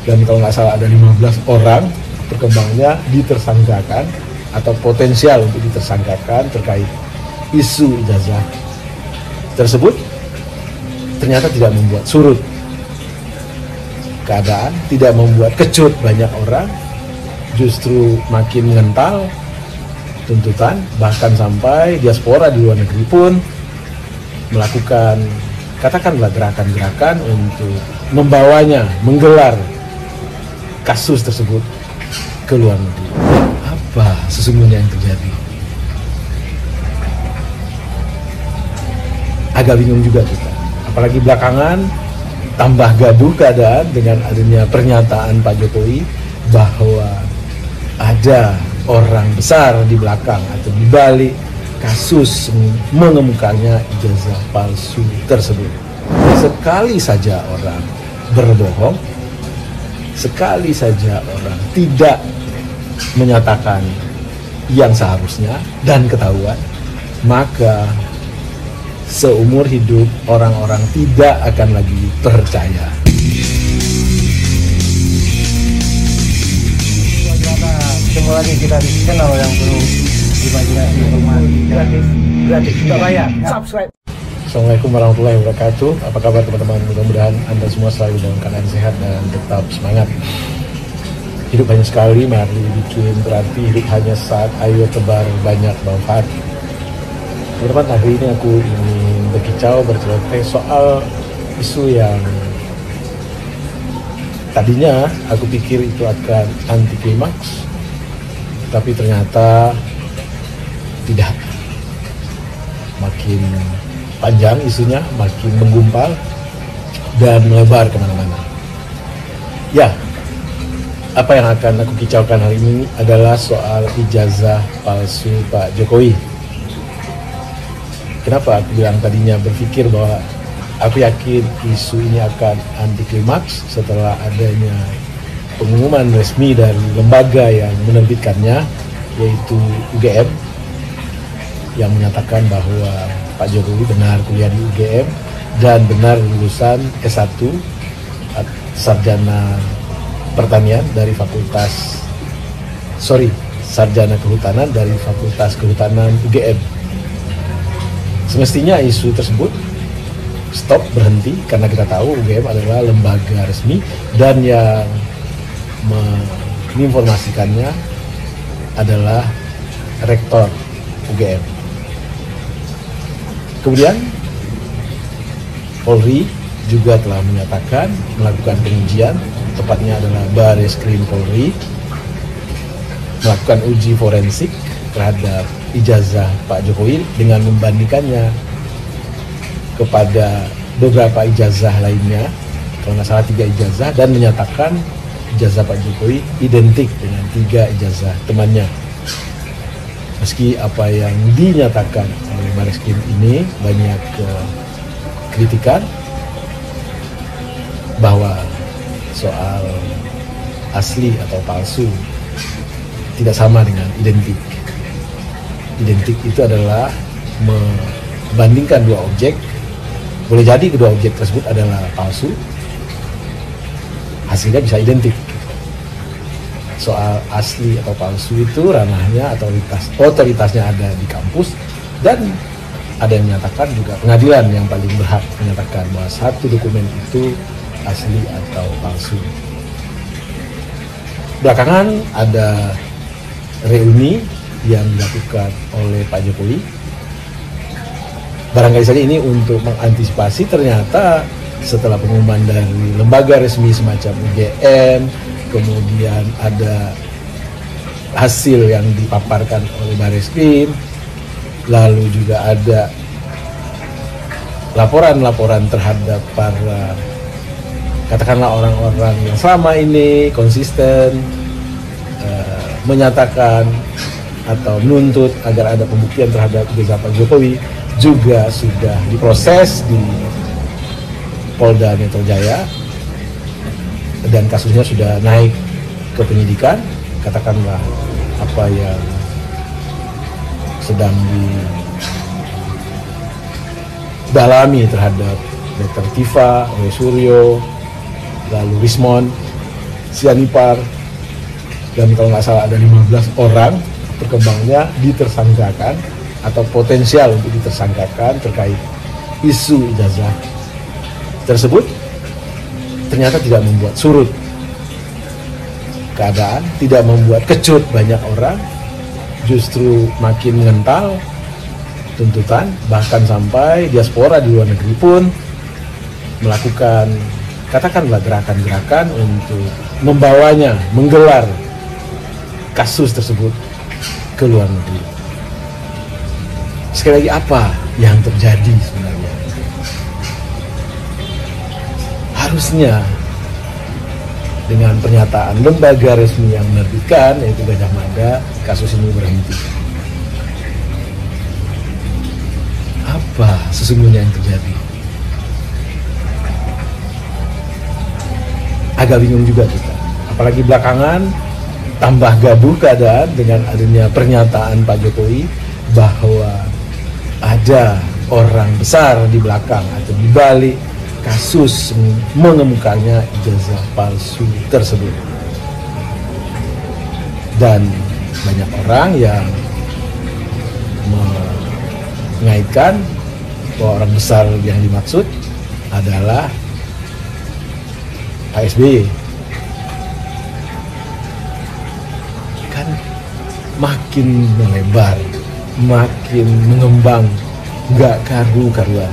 dan kalau nggak salah ada 15 orang berkembangnya ditersangkakan atau potensial untuk ditersangkakan terkait isu ijazah tersebut. Ternyata tidak membuat surut keadaan, tidak membuat kecut banyak orang, justru makin mengental tuntutan, bahkan sampai diaspora di luar negeri pun melakukan katakanlah gerakan-gerakan untuk membawanya, menggelar kasus tersebut ke luar negeri. Apa sesungguhnya yang terjadi? Agak bingung juga kita. Apalagi belakangan tambah gaduh keadaan dengan adanya pernyataan Pak Jokowi bahwa ada orang besar di belakang atau di balik kasus mengemukanya ijazah palsu tersebut. Sekali saja orang berbohong, sekali saja orang tidak menyatakan yang seharusnya dan ketahuan, maka seumur hidup orang-orang tidak akan lagi percaya. Semua lagi kita di channel yang perlu imajinasi informasi gratis tidak bayar. Subscribe. Assalamualaikum warahmatullahi wabarakatuh. Apa kabar teman-teman? Mudah-mudahan Anda semua selalu dalam keadaan sehat dan tetap semangat. Hidup hanya sekali, mari bikin berarti hidup hanya saat, ayo tebar banyak manfaat. Teman-teman, hari ini aku ingin berkicau, berceloteh soal isu yang tadinya aku pikir itu akan anti klimaks, tapi ternyata tidak. Makin panjang isunya, makin menggumpal dan melebar kemana-mana. Ya, apa yang akan aku kicaukan hari ini adalah soal ijazah palsu Pak Jokowi. Kenapa aku bilang tadinya berpikir bahwa aku yakin isu ini akan anti klimaks setelah adanya pengumuman resmi dari lembaga yang menerbitkannya, yaitu UGM, yang menyatakan bahwa Pak Jokowi benar kuliah di UGM dan benar lulusan S1 sarjana pertanian dari sarjana kehutanan dari Fakultas Kehutanan UGM. Semestinya isu tersebut stop, berhenti, karena kita tahu UGM adalah lembaga resmi dan yang menginformasikannya adalah rektor UGM. Kemudian Polri juga telah menyatakan melakukan pengujian, tepatnya adalah Bareskrim Polri melakukan uji forensik terhadap ijazah Pak Jokowi dengan membandingkannya kepada beberapa ijazah lainnya, kalau nggak salah 3 ijazah, dan menyatakan ijazah Pak Jokowi identik dengan 3 ijazah temannya. Meski apa yang dinyatakan oleh Bareskrim ini banyak kritikan bahwa soal asli atau palsu tidak sama dengan identik. Identik itu adalah membandingkan 2 objek. Boleh jadi kedua objek tersebut adalah palsu, hasilnya bisa identik. Soal asli atau palsu itu ranahnya atau otoritasnya ada di kampus, dan ada yang menyatakan juga pengadilan yang paling berhak menyatakan bahwa satu dokumen itu asli atau palsu. Belakangan ada reuni yang dilakukan oleh Pak Jokowi. Barangkali saja ini untuk mengantisipasi, ternyata setelah pengumuman dari lembaga resmi semacam UGM, kemudian ada hasil yang dipaparkan oleh Bareskrim, lalu juga ada laporan-laporan terhadap para, katakanlah orang-orang yang selama ini konsisten menyatakan atau menuntut agar ada pembuktian terhadap ijazah Pak Jokowi, juga sudah diproses di Polda Metro Jaya dan kasusnya sudah naik ke penyidikan. Katakanlah apa yang sedang didalami terhadap Dr. Tifa, Suryo, lalu Rismon, sianipar, dan kalau nggak salah ada 15 orang berkembangnya ditersangkakan atau potensial untuk ditersangkakan terkait isu ijazah tersebut, ternyata tidak membuat surut keadaan, tidak membuat kecut banyak orang, justru makin mengental tuntutan, bahkan sampai diaspora di luar negeri pun melakukan katakanlah gerakan-gerakan untuk membawanya, menggelar kasus tersebut ke luar negeri. Sekali lagi, apa yang terjadi sebenarnya? Harusnya dengan pernyataan lembaga resmi yang menerbitkan, yaitu Gajah Mada, kasus ini berhenti. Apa sesungguhnya yang terjadi? Agak bingung juga kita, apalagi belakangan tambah gaduh keadaan dengan adanya pernyataan Pak Jokowi bahwa ada orang besar di belakang atau di balik kasus mengemukanya ijazah palsu tersebut. Dan banyak orang yang mengaitkan bahwa orang besar yang dimaksud adalah Pak SBY. Kan makin melebar, makin mengembang, nggak karu-karuan.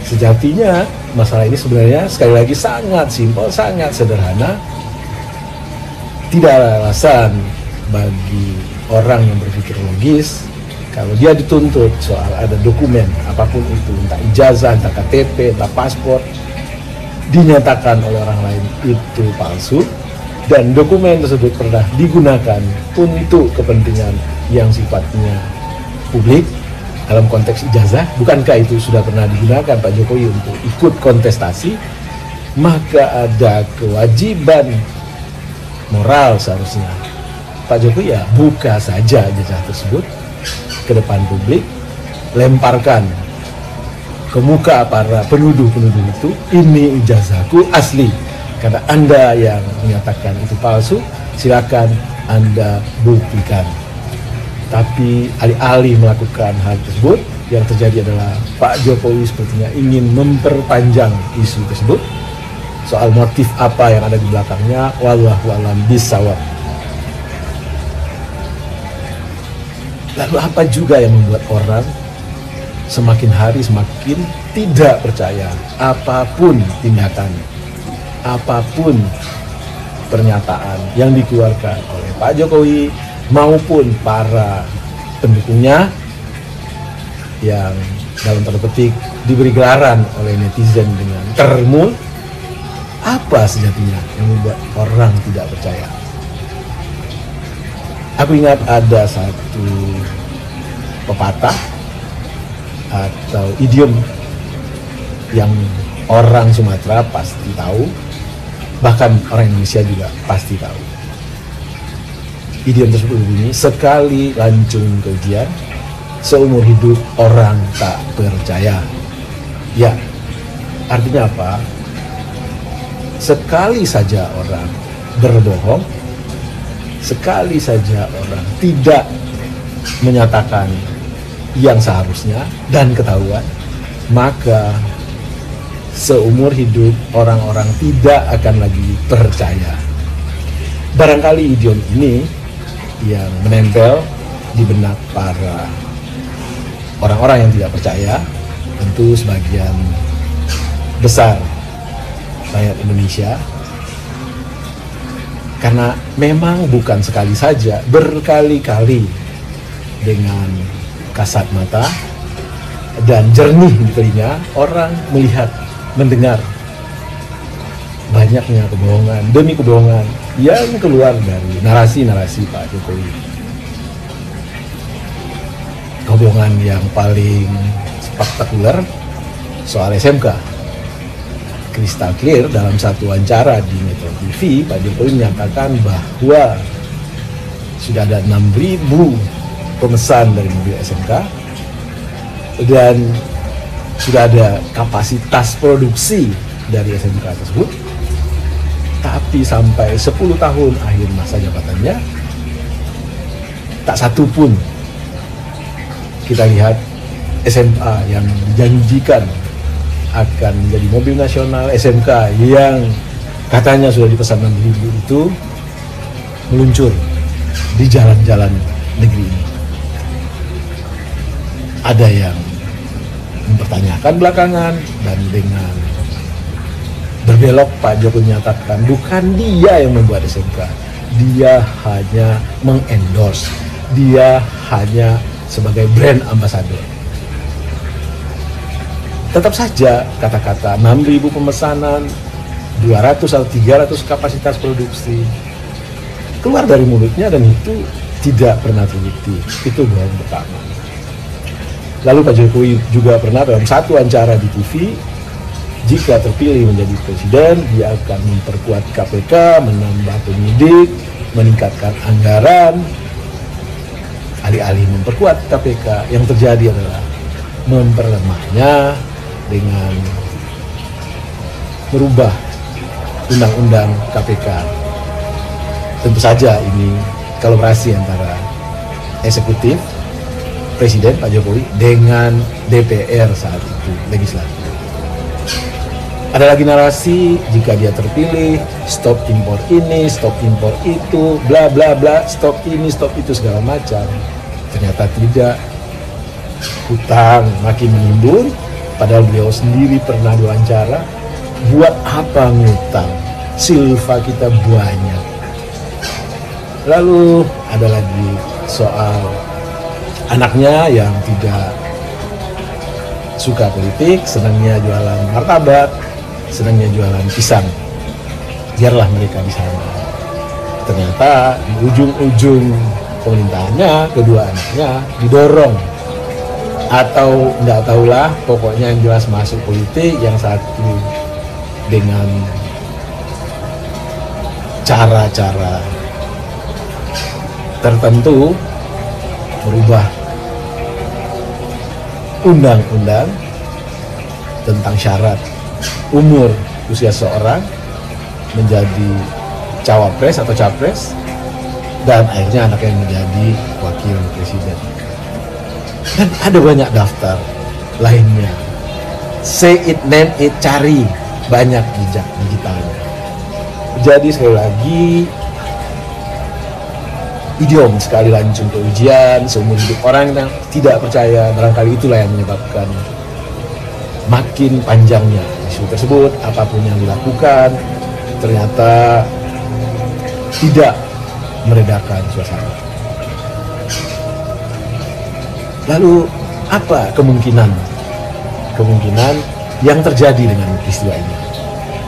Sejatinya masalah ini sebenarnya sekali lagi sangat simpel, sangat sederhana. Tidak ada alasan bagi orang yang berpikir logis kalau dia dituntut soal ada dokumen apapun itu, entah ijazah, entah KTP, entah paspor, dinyatakan oleh orang lain itu palsu, dan dokumen tersebut pernah digunakan untuk kepentingan yang sifatnya publik dalam konteks ijazah, bukankah itu sudah pernah digunakan Pak Jokowi untuk ikut kontestasi? Maka ada kewajiban moral seharusnya Pak Jokowi ya buka saja ijazah tersebut ke depan publik, lemparkan ke muka para penuduh-penuduh itu, ini ijazahku asli. Karena Anda yang menyatakan itu palsu, silakan Anda buktikan. Tapi alih-alih melakukan hal tersebut, yang terjadi adalah Pak Jokowi sepertinya ingin memperpanjang isu tersebut. Soal motif apa yang ada di belakangnya, wallahu a'lam bishawab. Lalu apa juga yang membuat orang semakin hari semakin tidak percaya apapun tindakan, apapun pernyataan yang dikeluarkan oleh Pak Jokowi maupun para pendukungnya yang dalam tanda petik diberi gelaran oleh netizen dengan termul? Apa sejatinya yang membuat orang tidak percaya? Aku ingat ada satu pepatah atau idiom yang orang Sumatera pasti tahu, bahkan orang Indonesia juga pasti tahu. Idiom tersebut berbunyi, sekali lancung ke ujian, seumur hidup orang tak percaya. Ya, artinya apa? Sekali saja orang berbohong, sekali saja orang tidak menyatakan yang seharusnya dan ketahuan, maka seumur hidup orang-orang tidak akan lagi percaya. Barangkali idiom ini yang menempel di benak para orang-orang yang tidak percaya, tentu sebagian besar rakyat Indonesia, karena memang bukan sekali saja, berkali-kali dengan kasat mata dan jernih di telinga orang melihat, mendengar banyaknya kebohongan demi kebohongan yang keluar dari narasi-narasi Pak Jokowi. Kebohongan yang paling spektakuler soal SMK. Kristal clear dalam satu wawancara di Metro TV, Pak Jokowi menyatakan bahwa sudah ada 6.000 pemesan dari mobil SMK dan sudah ada kapasitas produksi dari SMK tersebut Tapi sampai 10 tahun akhir masa jabatannya, tak satu pun kita lihat SMA yang dijanjikan akan menjadi mobil nasional, SMK yang katanya sudah dipesan 6.000 itu meluncur di jalan-jalan negeri ini. Ada yang mempertanyakan belakangan, dan dengan berbelok Pak Jokowi menyatakan bukan dia yang membuat SMK, dia hanya mengendorse, dia hanya sebagai brand ambassador. Tetap saja kata-kata 6.000 pemesanan, 200 atau 300 kapasitas produksi keluar dari mulutnya, dan itu tidak pernah terbukti. Itu bohong pertama. Lalu Pak Jokowi juga pernah dalam satu acara di TV, jika terpilih menjadi presiden, dia akan memperkuat KPK, menambah penyidik, meningkatkan anggaran. Alih-alih memperkuat KPK, yang terjadi adalah memperlemahnya dengan merubah undang-undang KPK. Tentu saja ini kolaborasi antara eksekutif, Presiden Pak Jokowi, dengan DPR saat itu, legislatif. Ada lagi narasi, jika dia terpilih, stop impor ini, stop impor itu, bla bla bla, stop ini, stop itu, segala macam. Ternyata tidak. Hutang makin menimbun, padahal beliau sendiri pernah diwawancara, buat apa ngutang? Silva kita banyak. Lalu ada lagi soal anaknya yang tidak suka politik, senangnya jualan martabak, senangnya jualan pisang. Biarlah mereka di sana. Ternyata di ujung-ujung pemerintahannya, kedua anaknya didorong, atau enggak tahulah, pokoknya yang jelas masuk politik, yang satu dengan cara-cara tertentu merubah undang-undang tentang syarat umur usia seorang menjadi cawapres atau capres, dan akhirnya anaknya menjadi wakil presiden. Dan ada banyak daftar lainnya. Say it, name it, cari, banyak jejak digitalnya. Jadi sekali lagi, idiom sekali lancung ke ujian, seumur hidup orang yang tidak percaya, barangkali itulah yang menyebabkan makin panjangnya isu tersebut. Apapun yang dilakukan ternyata tidak meredakan suasana. Lalu apa kemungkinan yang terjadi dengan peristiwa ini?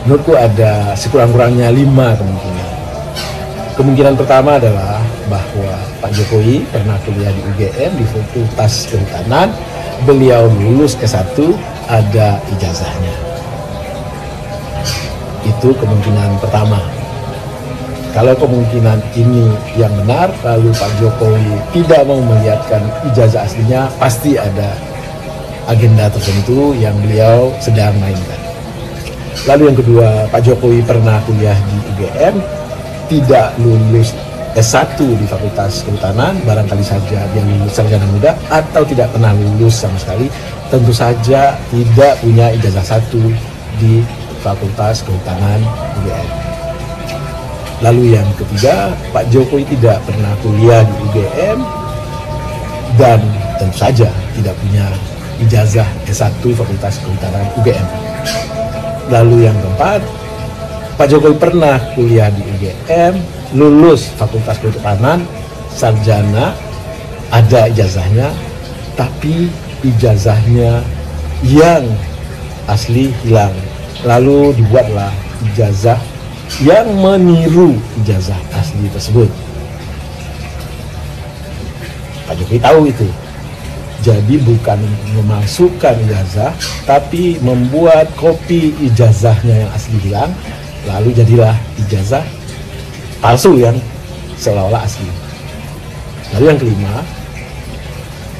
Menurutku ada sekurang-kurangnya 5 kemungkinan. Kemungkinan pertama adalah bahwa Pak Jokowi pernah kuliah di UGM di Fakultas Kehutanan, beliau lulus S1, ada ijazahnya. Itu kemungkinan pertama. Kalau kemungkinan ini yang benar, lalu Pak Jokowi tidak mau melihatkan ijazah aslinya, pasti ada agenda tertentu yang beliau sedang mainkan. Lalu yang kedua, Pak Jokowi pernah kuliah di UGM, tidak lulus S1 di Fakultas Kehutanan, barangkali saja dia lulus sarjana muda, atau tidak pernah lulus sama sekali, tentu saja tidak punya ijazah 1 di Fakultas Kehutanan UGM. Lalu yang ketiga, Pak Jokowi tidak pernah kuliah di UGM dan tentu saja tidak punya ijazah S1 Fakultas Kehutanan UGM. Lalu yang keempat, Pak Jokowi pernah kuliah di UGM, lulus Fakultas Kehutanan, sarjana, ada ijazahnya, tapi ijazahnya yang asli hilang. Lalu dibuatlah ijazah yang meniru ijazah asli tersebut. Pak Jokowi tahu itu. Jadi bukan memasukkan ijazah, tapi membuat kopi ijazahnya yang asli hilang, lalu jadilah ijazah palsu yang seolah-olah asli. Lalu yang kelima,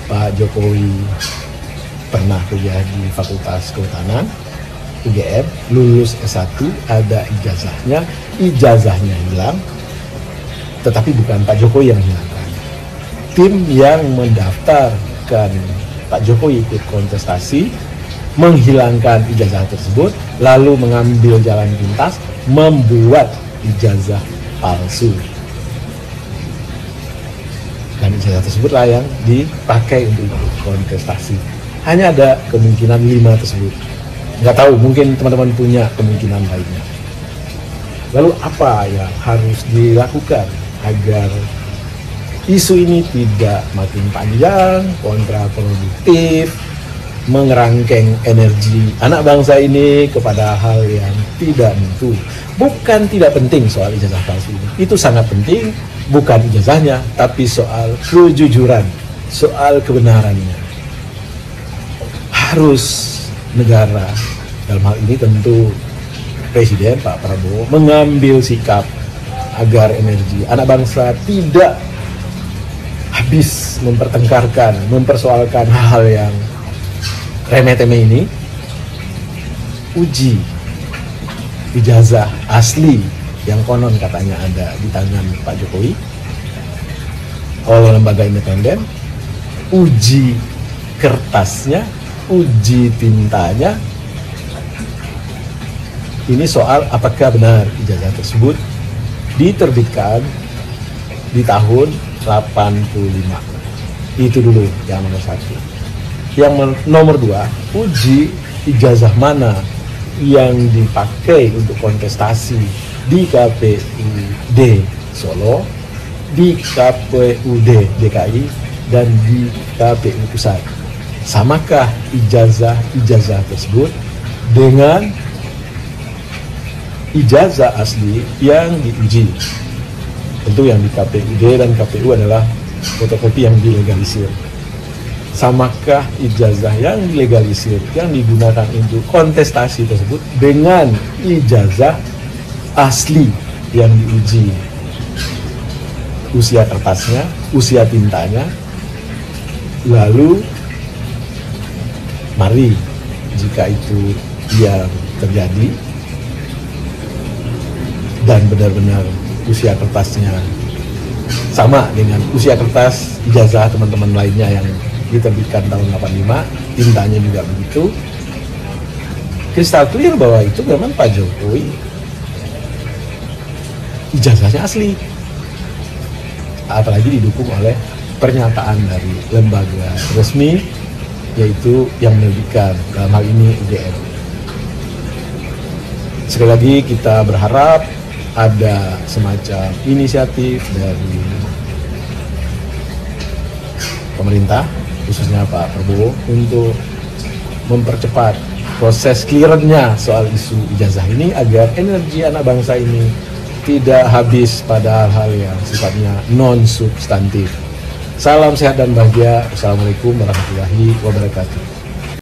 Pak Jokowi pernah kuliah di Fakultas Kehutanan, UGM, lulus S1, ada ijazahnya hilang, tetapi bukan Pak Jokowi yang hilangkan. Tim yang mendaftarkan Pak Jokowi ikut kontestasi menghilangkan ijazah tersebut, lalu mengambil jalan pintas, membuat ijazah palsu. Dan ijazah tersebutlah yang dipakai untuk ikut kontestasi. Hanya ada kemungkinan 5 tersebut. Nggak tahu, mungkin teman-teman punya kemungkinan lainnya. Lalu apa yang harus dilakukan agar isu ini tidak makin panjang, kontraproduktif, mengerangkeng energi anak bangsa ini kepada hal yang tidak mutu? Bukan tidak penting soal ijazah palsu ini, itu sangat penting, bukan ijazahnya, tapi soal kejujuran, soal kebenarannya. Harus negara, dalam hal ini tentu Presiden Pak Prabowo, mengambil sikap agar energi anak bangsa tidak habis mempertengkarkan, mempersoalkan hal-hal yang remeh-temeh ini. Uji ijazah asli yang konon katanya ada di tangan Pak Jokowi oleh lembaga independen, uji kertasnya, uji tintanya. Ini soal apakah benar ijazah tersebut diterbitkan di tahun 85. Itu dulu yang nomor 1. Yang nomor 2, uji ijazah mana yang dipakai untuk kontestasi di KPUD Solo, di KPUD DKI, dan di KPU Pusat. Samakah ijazah tersebut dengan ijazah asli yang diuji? Tentu yang di KPUD dan KPU adalah fotokopi yang dilegalisir. Samakah ijazah yang dilegalisir yang digunakan untuk kontestasi tersebut dengan ijazah asli yang diuji? Usia kertasnya, usia tintanya. Lalu mari, jika itu yang terjadi dan benar-benar usia kertasnya sama dengan usia kertas ijazah teman-teman lainnya yang diterbitkan tahun 85, tintanya juga begitu, kristal clear bahwa itu memang Pak Jokowi ijazahnya asli, apalagi didukung oleh pernyataan dari lembaga resmi, yaitu yang menerbitkan, dalam hal ini UGM. Sekali lagi kita berharap ada semacam inisiatif dari pemerintah, khususnya Pak Prabowo, untuk mempercepat proses clearnya soal isu ijazah ini agar energi anak bangsa ini tidak habis pada hal-hal yang sifatnya non-substantif. Salam sehat dan bahagia. Assalamualaikum warahmatullahi wabarakatuh.